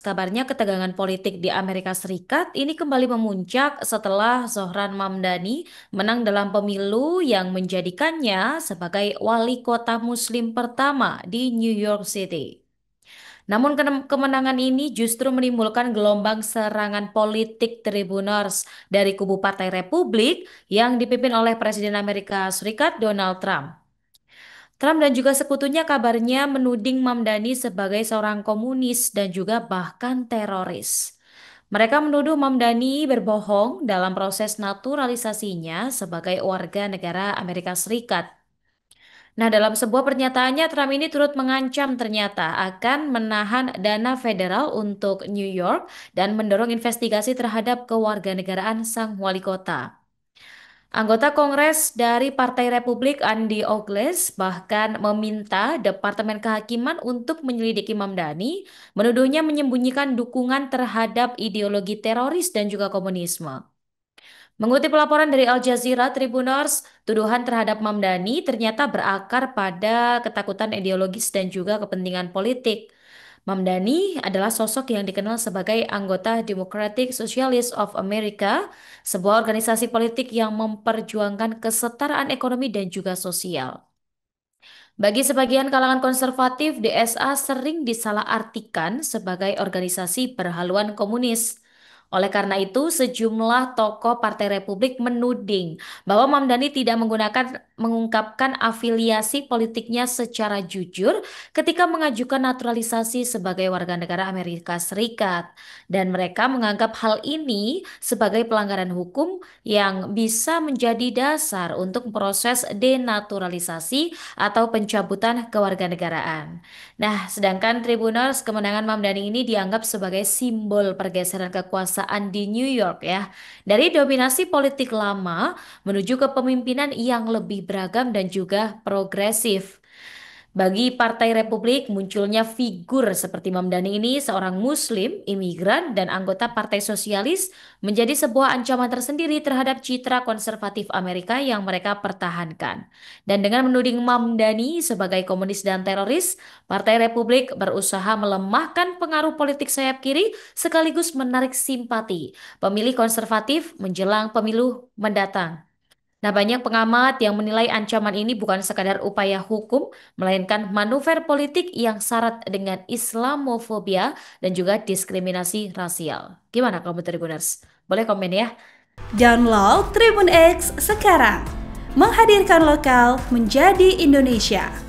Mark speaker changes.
Speaker 1: Kabarnya ketegangan politik di Amerika Serikat ini kembali memuncak setelah Zohran Mamdani menang dalam pemilu yang menjadikannya sebagai wali kota Muslim pertama di New York City. Namun kemenangan ini justru menimbulkan gelombang serangan politik tribuners dari kubu Partai Republik yang dipimpin oleh Presiden Amerika Serikat Donald Trump. Trump dan juga sekutunya kabarnya menuding Mamdani sebagai seorang komunis dan juga bahkan teroris. Mereka menuduh Mamdani berbohong dalam proses naturalisasinya sebagai warga negara Amerika Serikat. Nah, dalam sebuah pernyataannya, Trump ini turut mengancam ternyata akan menahan dana federal untuk New York dan mendorong investigasi terhadap kewarganegaraan sang wali kota. Anggota Kongres dari Partai Republik Andy Ogles bahkan meminta Departemen Kehakiman untuk menyelidiki Mamdani, menuduhnya menyembunyikan dukungan terhadap ideologi teroris dan juga komunisme. Mengutip laporan dari Al Jazeera, Tribuners, tuduhan terhadap Mamdani ternyata berakar pada ketakutan ideologis dan juga kepentingan politik. Mamdani adalah sosok yang dikenal sebagai anggota Democratic Socialists of America, sebuah organisasi politik yang memperjuangkan kesetaraan ekonomi dan juga sosial. Bagi sebagian kalangan konservatif, DSA sering disalahartikan sebagai organisasi berhaluan komunis. Oleh karena itu, sejumlah tokoh Partai Republik menuding bahwa Mamdani tidak mengungkapkan afiliasi politiknya secara jujur ketika mengajukan naturalisasi sebagai warga negara Amerika Serikat. Dan mereka menganggap hal ini sebagai pelanggaran hukum yang bisa menjadi dasar untuk proses denaturalisasi atau pencabutan kewarganegaraan. Nah, sedangkan Tribunals kemenangan Mamdani ini dianggap sebagai simbol pergeseran kekuasaan di New York ya. Dari dominasi politik lama menuju ke pemimpinan yang lebih beragam dan juga progresif. Bagi Partai Republik, munculnya figur seperti Mamdani ini, seorang Muslim, imigran, dan anggota Partai Sosialis, menjadi sebuah ancaman tersendiri terhadap citra konservatif Amerika yang mereka pertahankan. Dan dengan menuding Mamdani sebagai komunis dan teroris, Partai Republik berusaha melemahkan pengaruh politik sayap kiri sekaligus menarik simpati pemilih konservatif menjelang pemilu mendatang. Nah, banyak pengamat yang menilai ancaman ini bukan sekadar upaya hukum, melainkan manuver politik yang syarat dengan Islamofobia dan juga diskriminasi rasial. Gimana kamu Tribuners? Boleh komen ya?
Speaker 2: Download Tribun X sekarang. Menghadirkan lokal menjadi Indonesia.